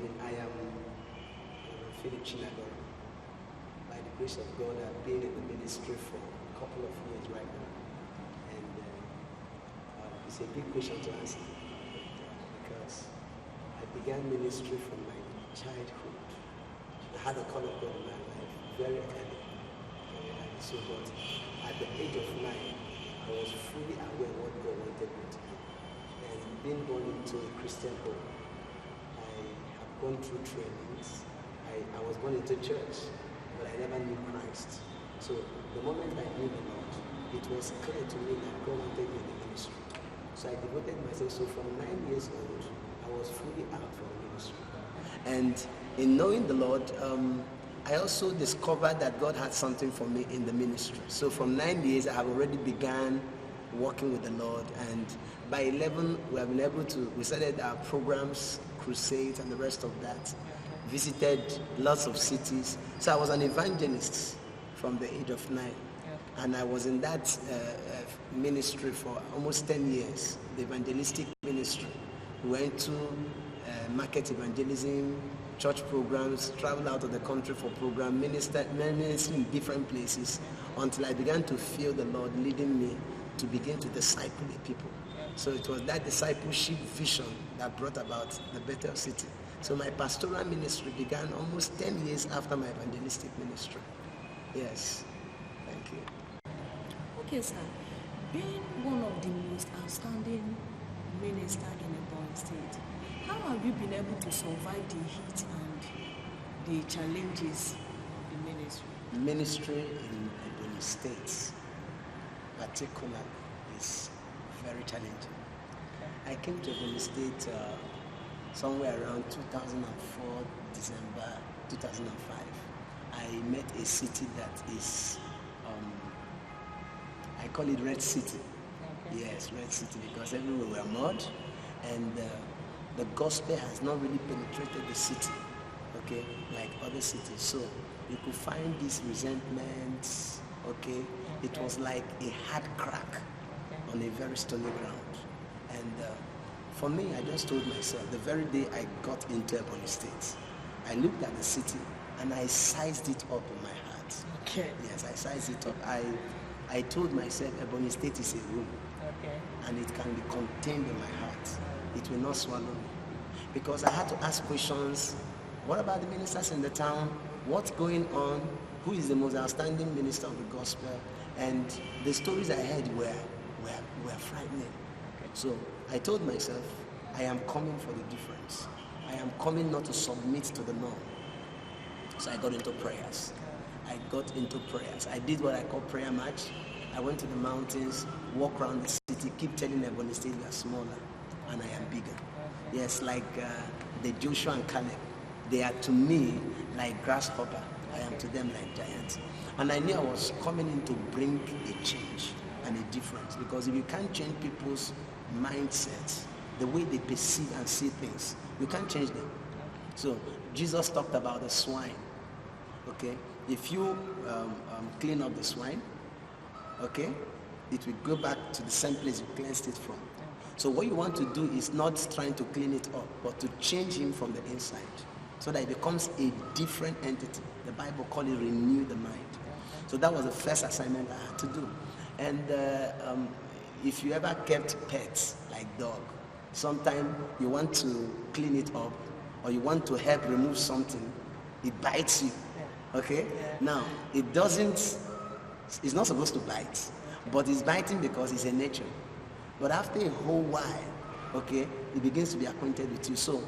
I am Rev Philip. By the grace of God, I've been in the ministry for a couple of years right now. And it's a big question to answer because I began ministry from my childhood. I had a call of God in my life very early. So, but at the age of 9, I was fully aware of what God wanted me to do. And being born into a Christian home, I have gone through trainings. I was born into church, but I never knew Christ. So the moment I knew the Lord, it was clear to me that God wanted me in the ministry. So I devoted myself. So from 9 years old, I was fully out for the ministry. And in knowing the Lord, I also discovered that God had something for me in the ministry. So from 9 years, I have already began working with the Lord. And by 11, we started our programs, crusades, and the rest of that. Visited lots of cities. So I was an evangelist from the age of 9. And I was in that ministry for almost 10 years, the evangelistic ministry. We went to market evangelism, church programs, traveled out of the country for program, ministry in different places until I began to feel the Lord leading me to begin to disciple the people. So it was that discipleship vision that brought about the Bethel City. So my pastoral ministry began almost 10 years after my evangelistic ministry. Yes, thank you. Okay, sir. Being one of the most outstanding ministers in Ebonyi State, how have you been able to survive the heat and the challenges of the ministry? Ministry in Ebonyi State, particularly, is very challenging. Okay. I came to Ebonyi State somewhere around 2004, December 2005. I met a city that is, I call it Red City. Okay. Yes, Red City, because everywhere were mud, and the gospel has not really penetrated the city, okay, like other cities. So you could find these resentments, okay. It was like a hard crack on a very stony ground. And for me, I just told myself, the very day I got into Ebonyi State, I looked at the city and I sized it up in my heart. Okay. Yes, I sized it up. I told myself Ebonyi State is a room, okay, and it can be contained in my heart. It will not swallow me. Because I had to ask questions. What about the ministers in the town? What's going on? Who is the most outstanding minister of the gospel? And the stories I heard were frightening. Okay. So I told myself, I am coming for the difference. I am coming not to submit to the norm. So I got into prayers. I did what I call prayer march. I went to the mountains, walk around the city, keep telling Ebonyi State we are smaller and I am bigger. Yes, like the Joshua and Caleb. They are to me like grasshopper. I am to them like giants. And I knew I was coming in to bring a change and a difference, because if you can't change people's mindsets, the way they perceive and see things, you can't change them. So Jesus talked about the swine. Okay, if you clean up the swine, okay, it will go back to the same place you cleansed it from. So what you want to do is not trying to clean it up, but to change him from the inside, so that it becomes a different entity. The Bible calls it renew the mind. So that was the first assignment I had to do. And if you ever kept pets like dog, sometimes you want to clean it up or you want to help remove something, it bites you. Okay? Now, it's not supposed to bite, but it's biting because it's a nature. But after a whole while, okay, it begins to be acquainted with you. So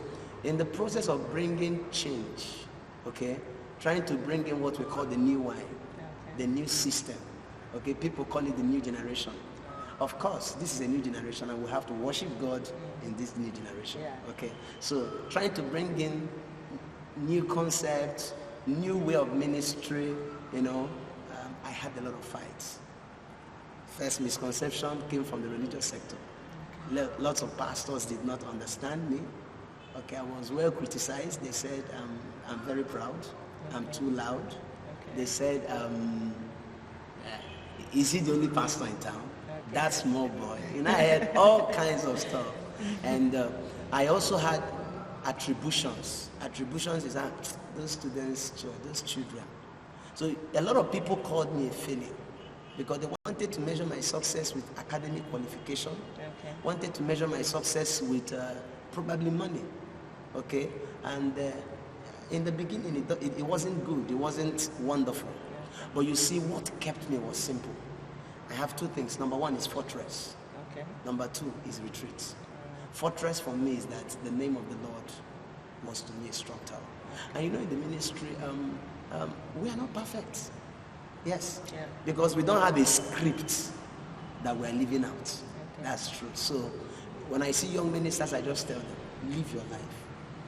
in the process of bringing change, okay, trying to bring in what we call the new wine, the new system, okay, people call it the new generation. Of course, this is a new generation and we have to worship God in this new generation, okay. So trying to bring in new concepts, new way of ministry, I had a lot of fights. First misconception came from the religious sector. Lots of pastors did not understand me. Okay, I was well criticized. They said I'm very proud. I'm too loud. They said, is he the only pastor in town? That small boy. I had all kinds of stuff. And I also had attributions. Attributions is those students, those children. So a lot of people called me a failure because they wanted to measure my success with academic qualification, wanted to measure my success with probably money, okay? And in the beginning, it wasn't good, it wasn't wonderful. But you see, what kept me was simple. I have two things. Number one is fortress. Number two is retreat. Fortress for me is that the name of the Lord was to me a strong tower. And you know, in the ministry, we are not perfect. Yes. Because we don't have a script that we're living out. That's true. So when I see young ministers, I just tell them, live your life.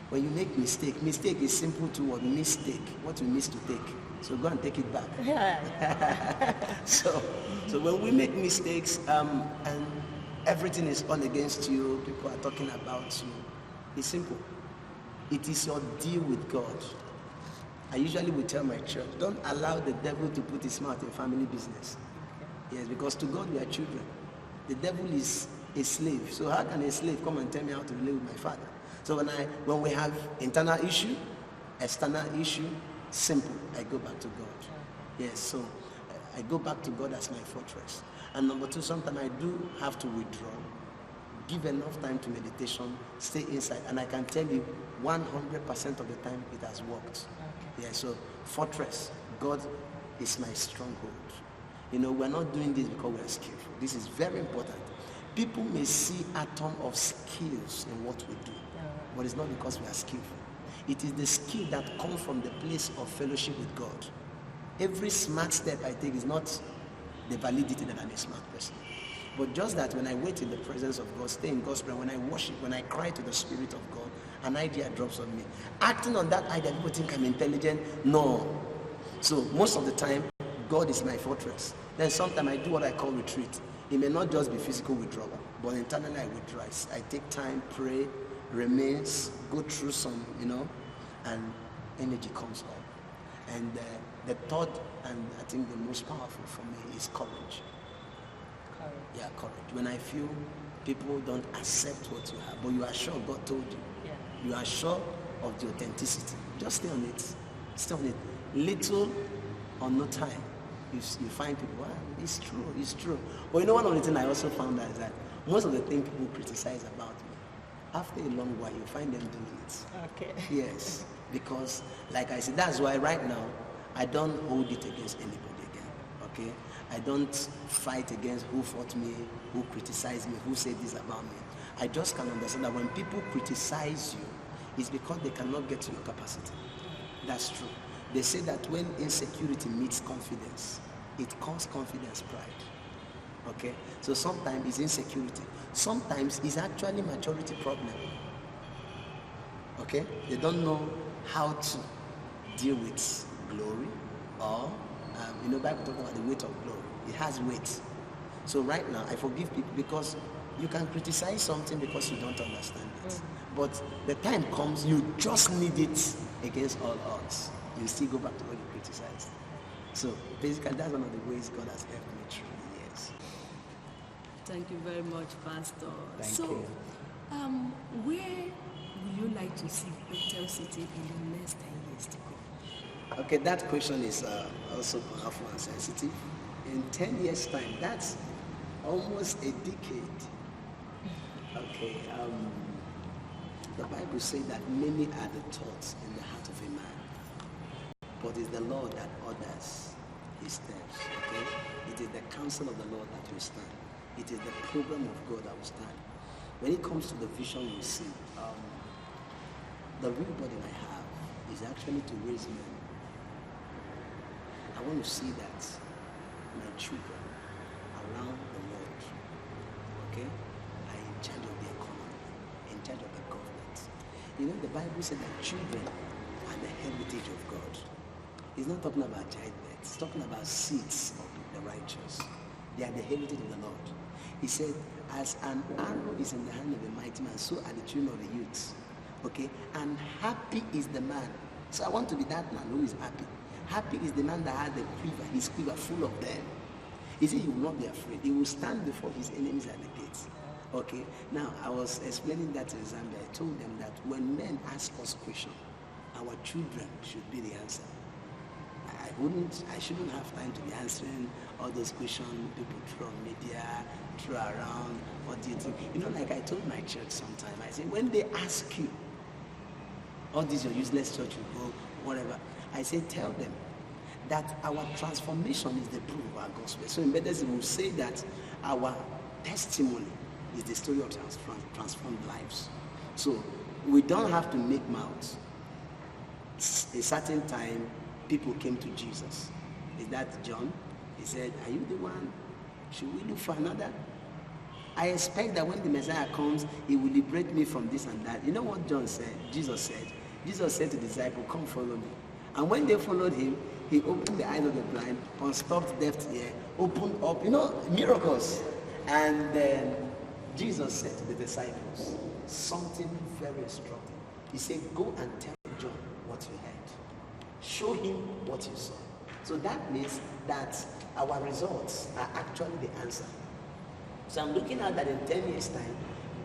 When you make mistake is simple to what mistake, what you miss to take. So go and take it back. So when we make mistakes and everything is all against you, people are talking about you, it's simple. It is your deal with God. I usually will tell my church, don't allow the devil to put his mouth in family business. Yes, because to God we are children. The devil is a slave. So how can a slave come and tell me how to relate with my father? So when we have internal issue, external issue, simple, I go back to God. Yes, so I go back to God as my fortress. And number two, sometimes I do have to withdraw, give enough time to meditation, stay inside, and I can tell you 100% of the time it has worked. Yeah, so fortress, God is my stronghold. You know, we're not doing this because we're skillful. This is very important. People may see a ton of skills in what we do, but it's not because we are skillful. It is the skill that comes from the place of fellowship with God. Every smart step I take is not the validity that I'm a smart person, but just that when I wait in the presence of God, stay in God's prayer, when I worship, when I cry to the Spirit of God, an idea drops on me. Acting on that idea, people think I'm intelligent. No. So most of the time, God is my fortress. Then sometimes I do what I call retreat. It may not just be physical withdrawal, but internally I withdraw. I take time, pray, remains, go through some, and energy comes up. And the third, and I think the most powerful for me, is courage. Yeah, courage. When I feel people don't accept what you have, but you are sure God told you. You are sure of the authenticity. Just stay on it. Stay on it. Little or no time. You find people, it's true. But one of the things I also found out is that most of the things people criticize about me, after a long while, you find them doing it. Okay. Yes. Because, like I said, that's why right now, I don't hold it against anybody again. Okay? I don't fight against who fought me, who criticized me, who said this about me. I just can understand that when people criticize you, it's because they cannot get to your capacity. That's true. They say that when insecurity meets confidence, it calls confidence pride. Okay? So sometimes it's insecurity. Sometimes it's actually maturity problem. Okay? They don't know how to deal with glory or, Bible talks about the weight of glory. It has weight. So right now, I forgive people because you can criticize something because you don't understand it. But the time comes, you just need it against all odds. You still go back to what you criticized. So basically, that's one of the ways God has helped me through the years. Thank you very much, Pastor. Thank you. Where would you like to see Bethel City in the next 10 years to come? Okay, that question is also powerful and sensitive. In 10 years' time, that's almost a decade. Okay, the Bible says that many are the thoughts in the heart of a man, but it's the Lord that orders his steps. Okay, it is the counsel of the Lord that will stand. It is the program of God that will stand. When it comes to the vision you see, the real burden I have is actually to raise men. I want to see that my children around the world, okay, are in charge of the economy, in charge of the government. The Bible said that children are the heritage of God. It's not talking about childbirth. It's talking about seeds of the righteous. They are the heritage of the Lord. He said, as an arrow is in the hand of a mighty man, so are the children of the youths. Okay? And happy is the man. So I want to be that man who is happy. Happy is the man that has the quiver, his quiver full of them. He said he will not be afraid. He will stand before his enemies at the gates. Okay, now I was explaining that in Zambia. I told them that when men ask us questions, our children should be the answer. I shouldn't have time to be answering all those questions people throw on media, throw around. What do you think? You know, like I told my church sometime, I say, when they ask you, all this your useless church you go, whatever, I say, tell them that our transformation is the proof of our gospel. So in Bethesda, we will say that our testimony is the story of transformed lives. So we don't have to make mouths. A certain time, people came to Jesus. Is that John? He said, are you the one? Should we look for another? I expect that when the Messiah comes, he will liberate me from this and that. You know what John said? Jesus said. Jesus said to the disciples, come follow me. And when they followed him, he opened the eyes of the blind, unstopped deaf ear, opened up, miracles. And then Jesus said to the disciples, something very instructive. He said, go and tell John what you heard. Show him what you saw. So that means that our results are actually the answer. So I'm looking at that in 10 years' time,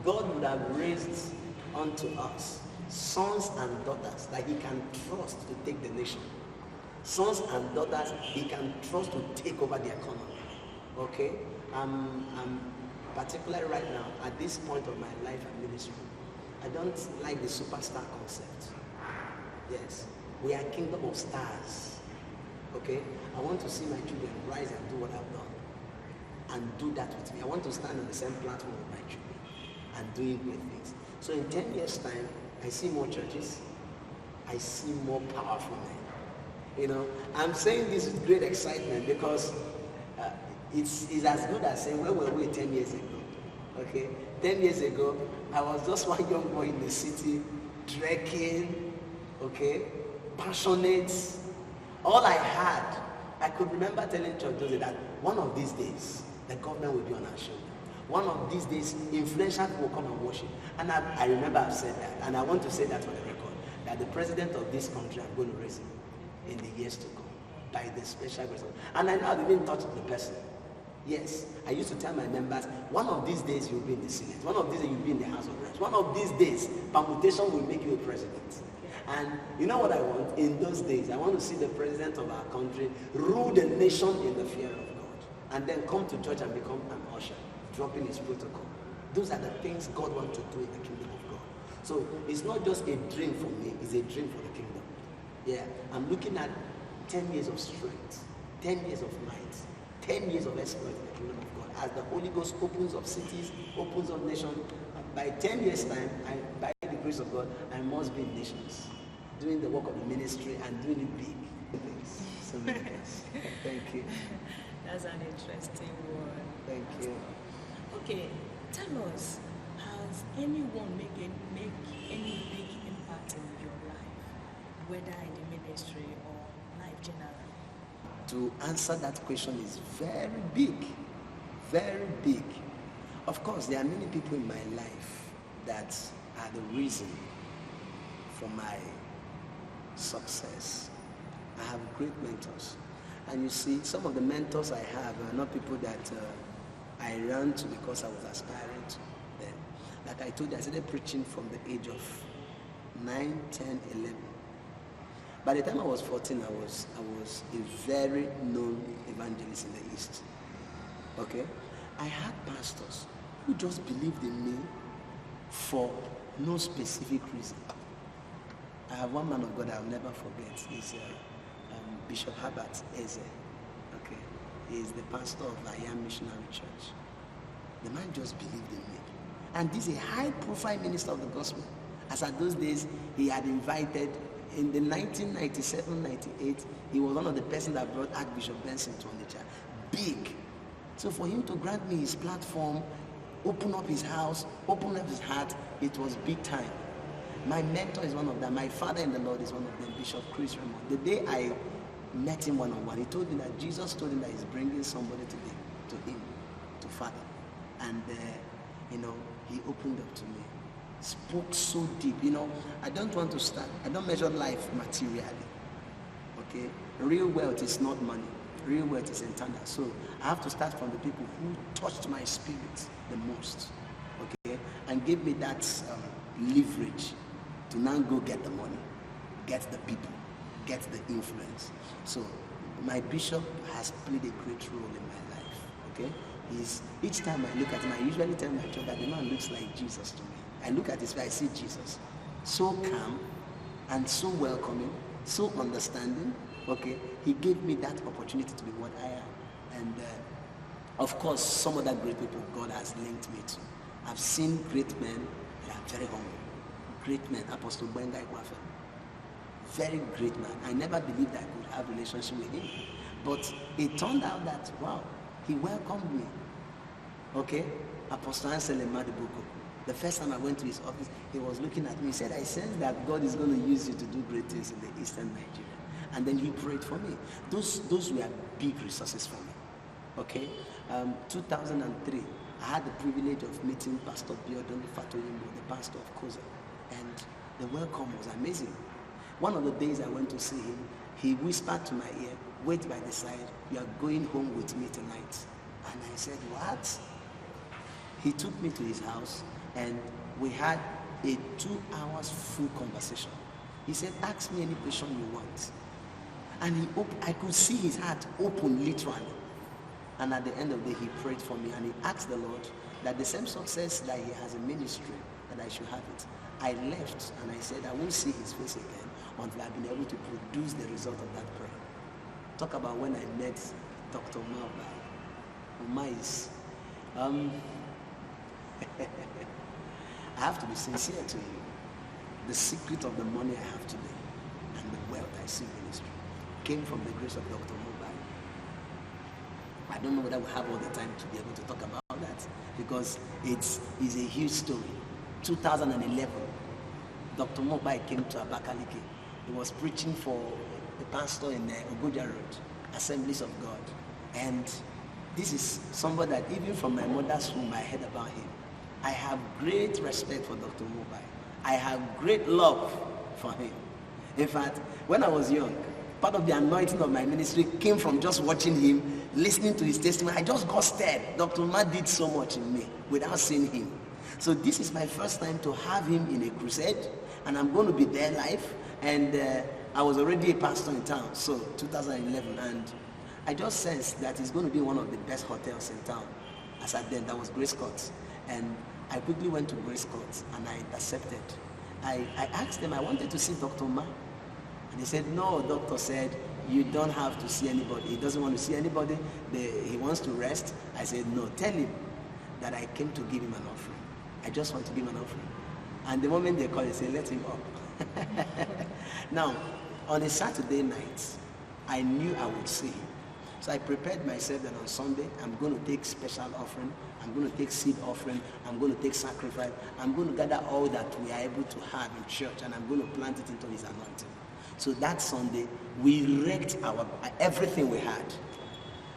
God would have raised unto us sons and daughters that he can trust to take the nation. Sons and daughters he can trust to take over the economy. Okay? I'm particularly right now, at this point of my life and ministry, I don't like the superstar concept. Yes. We are kingdom of stars. Okay? I want to see my children rise and do what I've done. And do that with me. I want to stand on the same platform with my children and doing great things. So in 10 years' time, I see more churches. I see more powerful men. I'm saying this with great excitement because it's as good as saying, where were we 10 years ago? Okay? 10 years ago, I was just one young boy in the city, trekking, okay? Passionate. All I had, I could remember telling Church Jose that one of these days, the government will be on our shoulder. One of these days, influential people will come and worship. And I remember I've said that, and I want to say that for the record, that the president of this country, I'm going to raise him in the years to come by the special grace. And I know I've even touched the person. Yes, I used to tell my members, one of these days you'll be in the Senate. One of these days you'll be in the House of Reps. One of these days, permutation will make you a president. And you know what I want? In those days, I want to see the president of our country rule the nation in the fear of God. And then come to church and become an usher, dropping his protocol. Those are the things God wants to do in the kingdom of God. So it's not just a dream for me, it's a dream for the kingdom. Yeah, I'm looking at 10 years of strength, 10 years of might, 10 years of exploit in the kingdom of God. As the Holy Ghost opens up cities, opens up nations, by 10 years' time, by the grace of God, I must be in nations, doing the work of the ministry and doing it big. So many things. Thank you. That's an interesting word. Thank you. Okay, tell us, has anyone make any big impact in your life, whether in the ministry or life generally? To answer that question is very big, very big. Of course, there are many people in my life that are the reason for my success. I have great mentors. And you see, some of the mentors I have are not people that I ran to because I was aspiring to them. Like I told you, I started preaching from the age of 9, 10, 11. By the time I was 14, I was a very known evangelist in the East. Okay? I had pastors who just believed in me for no specific reason. I have one man of God I'll never forget. He's Bishop Herbert Eze. Okay? He is the pastor of I Am Missionary Church. The man just believed in me. And this is a high-profile minister of the gospel. As at those days, he had invited, in the 1997-98, he was one of the persons that brought Archbishop Benson to Onitsha. Big. So for him to grant me his platform, open up his house, open up his heart, it was big time. My mentor is one of them. My father in the Lord is one of them, Bishop Chris Raymond. The day I met him one-on-one, he told me that Jesus told him that he's bringing somebody to him, to Father. And, he opened up to me. Spoke so deep. I don't want to start. I don't measure life materially. Okay? Real wealth is not money. Real wealth is internal. So I have to start from the people who touched my spirit the most. and gave me that leverage to now go get the money, get the people, get the influence. So my bishop has played a great role in my life. Okay, each time I look at him, I usually tell my church that the man looks like Jesus to me. I look at his face, I see Jesus, so calm and so welcoming, so understanding. Okay, he gave me that opportunity to be what I am, and of course, some other great people God has linked me to. I've seen great men that are very humble. Great men, Apostle Benga Ikwafe, very great man. I never believed I could have a relationship with him, but it turned out that wow, he welcomed me. Okay, Apostle Ansel Madibuko. The first time I went to his office, he was looking at me. He said, "I sense that God is going to use you to do great things in the Eastern Nigeria." And then he prayed for me. Those were big resources for me. Okay, 2003, I had the privilege of meeting Pastor Biodun Fatoyimbo, the pastor of Koza, and the welcome was amazing. One of the days I went to see him, he whispered to my ear, "Wait by the side, you are going home with me tonight." And I said, "What?" He took me to his house, and we had a 2 hours full conversation. He said, "Ask me any question you want." And I could see his heart open literally. And at the end of the day, he prayed for me, and he asked the Lord that the same success that he has in ministry, that I should have it. I left, and I said, I won't see his face again until I've been able to produce the result of that prayer. Talk about when I met Dr. Mais. I have to be sincere to you. The secret of the money I have today and the wealth I see in ministry came from the grace of Dr. Mobile. I don't know whether we have all the time to be able to talk about that, because it's a huge story. 2011, Dr. Mobile came to Abakaliki. He was preaching for the pastor in Ogoja Road, Assemblies of God. And this is somebody that even from my mother's womb I heard about him. I have great respect for Dr. Mobile. I have great love for him. In fact, when I was young, part of the anointing of my ministry came from just watching him, listening to his testimony. I just got stirred. Dr. Ma did so much in me without seeing him. So this is my first time to have him in a crusade, and I'm going to be there live. And I was already a pastor in town, so 2011, and I just sensed that it's going to be one of the best hotels in town. As at then, that was Grace Court. And I quickly went to Grace Court, and I intercepted. I asked them, I wanted to see Dr. Ma. And they said, no, doctor said, you don't have to see anybody. He doesn't want to see anybody. He wants to rest. I said, no, tell him that I came to give him an offering. I just want to give him an offering. And the moment they called, they said, let him up. Now, on a Saturday night, I knew I would see him. So I prepared myself that on Sunday, I'm going to take special offering. I'm going to take seed offering. I'm going to take sacrifice. I'm going to gather all that we are able to have in church, and I'm going to plant it into his anointing. So that Sunday, we wrecked everything we had.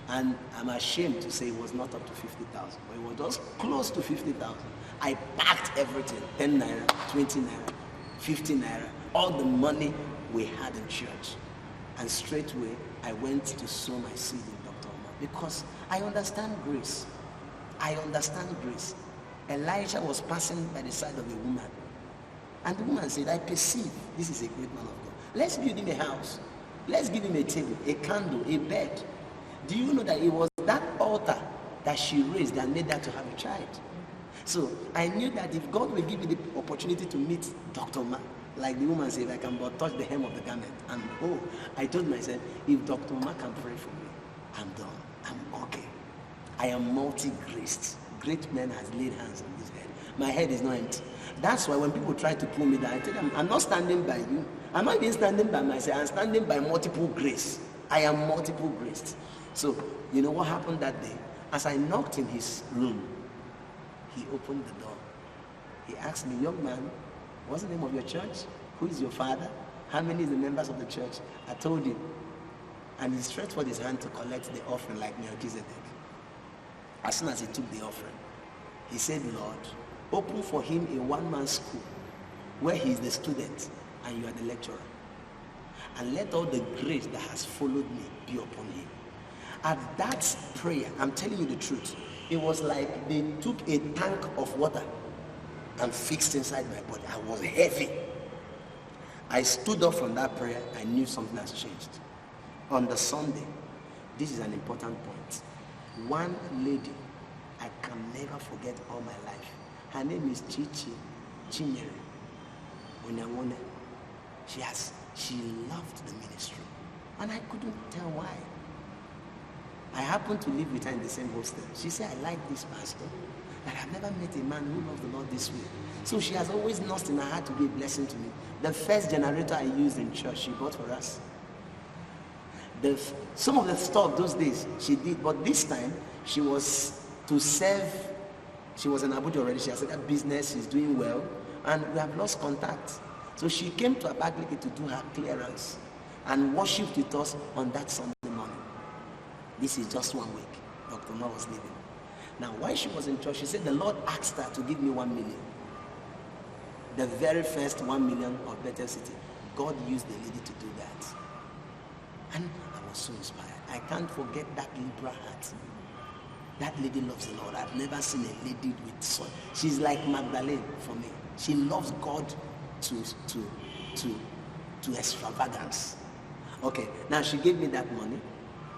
And I'm ashamed to say it was not up to 50,000, but it was just close to 50,000. I packed everything, 10 naira, 20 naira, 50 naira, all the money we had in church. And straight away, I went to sow my seed in Dr. Omar, because I understand grace. I understand grace. Elijah was passing by the side of a woman. And the woman said, I perceive this is a great man of God. Let's build him a house. Let's give him a table, a candle, a bed. Do you know that it was that altar that she raised that made her to have a child? So I knew that if God will give me the opportunity to meet Dr. Ma, like the woman said, I can but touch the hem of the garment. And I told myself, if Dr. Ma can pray for me, I'm done. I'm okay. I am multi-graced. Great men has laid hands on this head. My head is not empty. That's why when people try to pull me down, I tell them, I'm not standing by you. I'm not even standing by myself. I'm standing by multiple grace. I am multiple graced. So, you know what happened that day? As I knocked in his room, he opened the door. He asked me, young man, what's the name of your church? Who is your father? How many is the members of the church? I told him. And he stretched forth his hand to collect the offering like Melchizedek. As soon as he took the offering, he said, Lord, open for him a one-man school where he is the student and you are the lecturer. And let all the grace that has followed me be upon him. At that prayer, I'm telling you the truth, it was like they took a tank of water and fixed inside my body. I was heavy. I stood up from that prayer. I knew something has changed. On the Sunday, this is an important point. One lady I can never forget all my life. Her name is Chinyere Onyawone. She loved the ministry, and I couldn't tell why. I happened to live with her in the same hostel. She said, I like this pastor, but I've never met a man who loves the Lord this way. So she has always nursed in her heart to be a blessing to me. The first generator I used in church, she bought for us. Some of the stuff those days she did, but this time she was to serve. She was in Abuja already. She has said that business is doing well, and we have lost contact. So she came to Abakaliki to do her clearance and worshipped with us on that Sunday morning. This is just 1 week. Dr. Ma was leaving. Now, while she was in church, she said the Lord asked her to give me 1 million. The very first 1 million of Bethel City. God used the lady to do that. And I was so inspired. I can't forget that liberal heart. That lady loves the Lord. I've never seen a lady with soul. She's like Magdalene for me. She loves God to extravagance. Okay, now she gave me that money,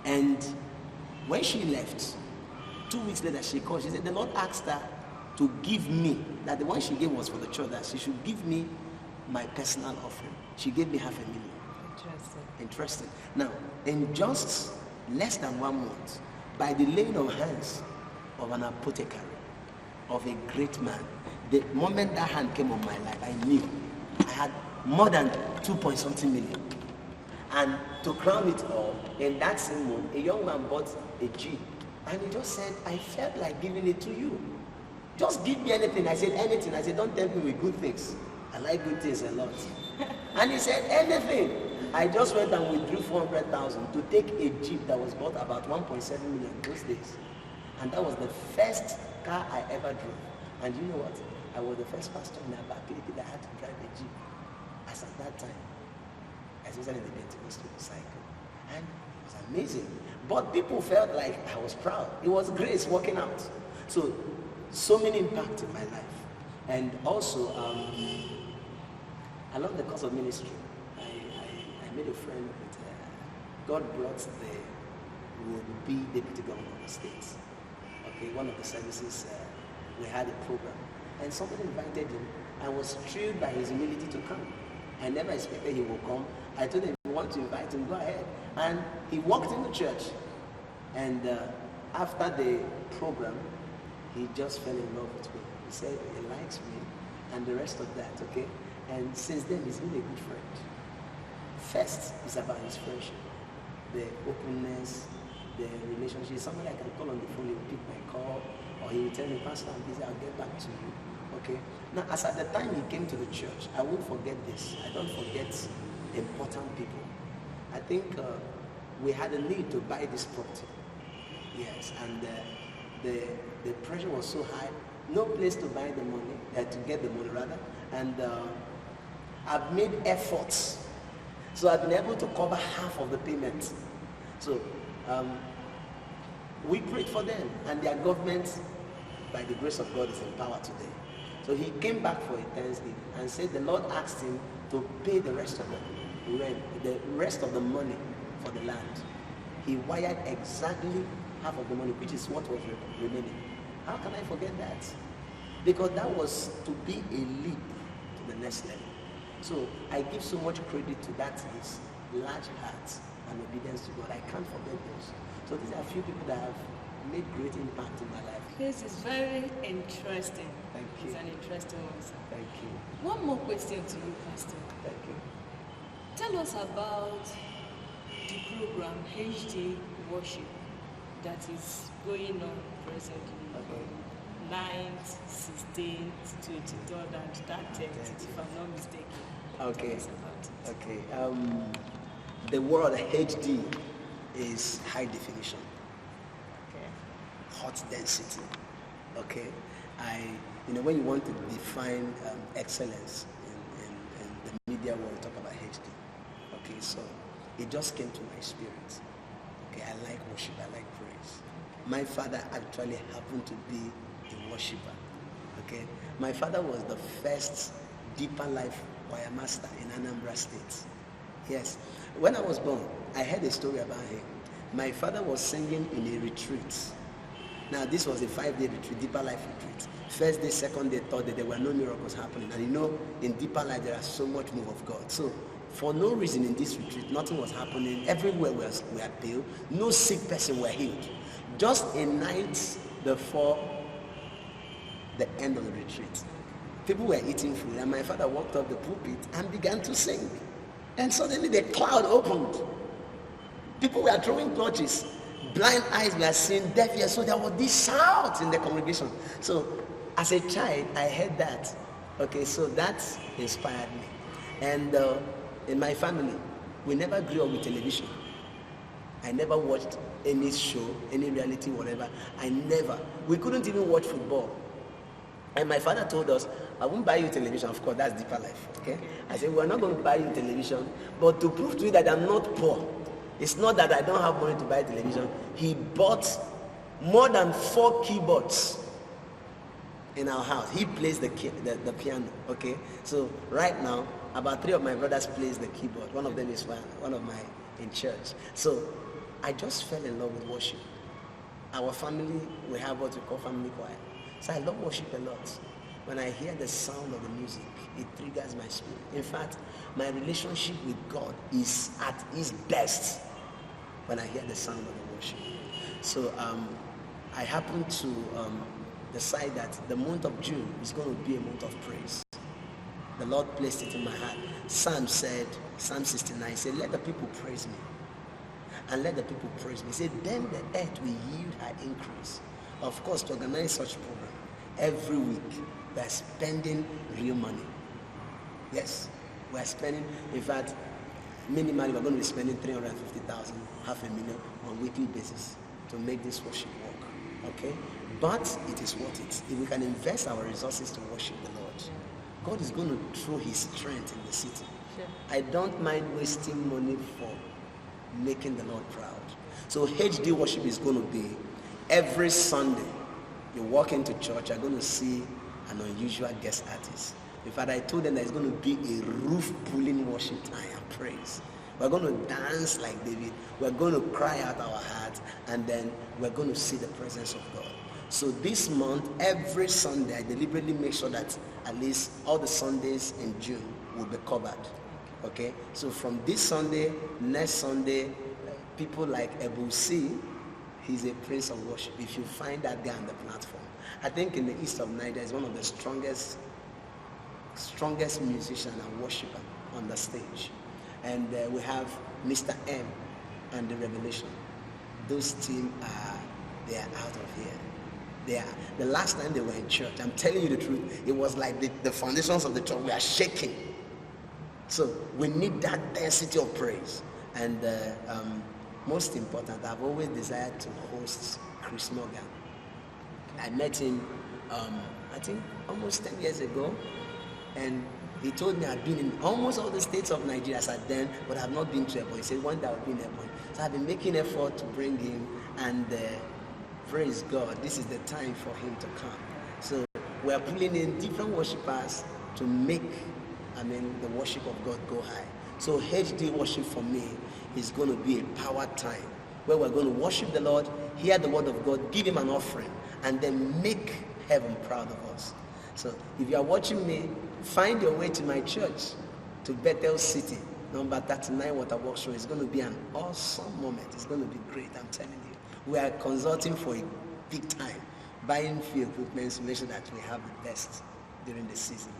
and when she left, 2 weeks later she called. She said the Lord asked her to give me, that the one she gave was for the church, that she should give me my personal offering. She gave me 500,000. Interesting. Now, in just less than 1 month, by the laying of hands of an apothecary, of a great man, the moment that hand came on my life, I knew I had more than 2-point-something million. And to crown it all, in that same month, a young man bought a Jeep, and he just said, I felt like giving it to you. Just give me anything. I said, anything. I said, don't tempt me with good things. I like good things a lot. And he said, anything. I just went and withdrew 400,000 to take a Jeep that was bought about 1.7 million those days. And that was the first car I ever drove. And you know what? I was the first pastor in Abakaliki that had to drive a Jeep. As at that time, especially in the Pentecostal cycle. And it was amazing. But people felt like I was proud. It was grace working out. So many impact in my life. And also, along the course of ministry, I made a friend with God brought the would-be deputy governor of the state. Okay, one of the services, we had a program. And somebody invited him. I was thrilled by his ability to come. I never expected he would come. I told him, if you want to invite him, go ahead. And he walked in the church. And after the program, he just fell in love with me. He said he likes me and the rest of that, okay? And since then, he's been a good friend. First is about his friendship, the openness, the relationship. Somebody I can call on the phone, he will pick my call, or he will tell me, Pastor, I'm busy, I'll get back to you, okay? Now, as at the time he came to the church, I won't forget this. I don't forget important people. I think we had a need to buy this property. Yes, and the pressure was so high, no place to buy the money, to get the money rather, and I've made efforts. So I've been able to cover half of the payment. So we prayed for them, and their government, by the grace of God, is in power today. So he came back for a Thanksgiving and said the Lord asked him to pay the rest of the rent, the rest of the money for the land. He wired exactly half of the money, which is what was remaining. How can I forget that? Because that was to be a leap to the next level. So I give so much credit to that, his large heart and obedience to God. I can't forget those. So these are a few people that have made great impact in my life. This is very interesting. Thank you. It's an interesting one, sir. Thank you. One more question to you, Pastor. Thank you. Tell us about the program HD Worship that is going on presently. Okay. 9th, 16th, 23rd, and 30th, if I'm not mistaken. Okay. Okay. The word HD is high definition. Okay. Hot density. Okay. When you want to define excellence in the media world, we talk about HD. Okay, so it just came to my spirit. Okay, I like worship, I like praise. My father actually happened to be a worshiper. Okay, my father was the first Deeper Life choir master in Anambra State. Yes, when I was born, I heard a story about him. My father was singing in a retreat. Now, this was a 5-day retreat, Deeper Life retreat. First day, second day, third day, there were no miracles happening. And you know, in Deeper Life, there are so much move of God. So, for no reason in this retreat, nothing was happening. Everywhere we were pale. No sick person were healed. Just a night before the end of the retreat, people were eating food, and my father walked up the pulpit and began to sing. And suddenly the cloud opened. People were throwing torches. Blind eyes were seeing, deaf ears. So there was this shout in the congregation. So as a child, I heard that. Okay, so that inspired me. And in my family, we never grew up with television. I never watched any show, any reality, whatever. We couldn't even watch football. And my father told us, I won't buy you television. Of course, that's Deeper Life. Okay? I said, we're not going to buy you television, but to prove to you that I'm not poor, it's not that I don't have money to buy television. He bought more than 4 keyboards in our house. He plays the piano. Okay? So right now, about 3 of my brothers plays the keyboard. One of them is one of my in church. So I just fell in love with worship. Our family, we have what we call family choir. So I love worship a lot. When I hear the sound of the music, it triggers my spirit. In fact, my relationship with God is at its best when I hear the sound of the worship. So I happen to decide that the month of June is going to be a month of praise. The Lord placed it in my heart. Psalm 69 said, let the people praise me. And let the people praise me. He said, then the earth will yield her increase. Of course, to organize such a program, every week we are spending real money. Yes, we are spending, in fact, minimally we're going to be spending 350,000, $500,000 on a weekly basis to make this worship work. Okay? But it is worth it. If we can invest our resources to worship the Lord, God is going to throw his strength in the city. Sure. I don't mind wasting money for making the Lord proud. So HD worship is going to be every Sunday. You walk into church, you're going to see an unusual guest artist. In fact, I told them that it's going to be a roof-pulling worship time and praise. We're going to dance like David. We're going to cry out our hearts, and then we're going to see the presence of God. So this month, every Sunday, I deliberately make sure that at least all the Sundays in June will be covered. Okay? So from this Sunday, next Sunday, people like Ebu C, he's a prince of worship. If you find that guy on the platform, I think in the east of Nigeria, he's one of the strongest musician and worshiper on the stage. And we have Mr. M and the Revelation. Those team they are out of here. The last time they were in church, I'm telling you the truth, it was like the foundations of the church were shaking. So we need that density of praise. And most important, I've always desired to host Chris Morgan. I met him, I think almost 10 years ago, and he told me I'd been in almost all the states of Nigeria as at then, but I've not been to Ebonyi. He said one day I'll be in Ebonyi. So I've been making effort to bring him, and praise God, this is the time for him to come. So we're pulling in different worshipers to make, the worship of God go high. So HD worship for me is going to be a power time where we're going to worship the Lord, hear the word of God, give him an offering, and then make heaven proud of us. So if you are watching me, find your way to my church, to Bethel City, number 39 Waterworks Road. It's going to be an awesome moment. It's going to be great, I'm telling you. We are consulting for a big time, buying few equipment to make sure that we have the best during the season.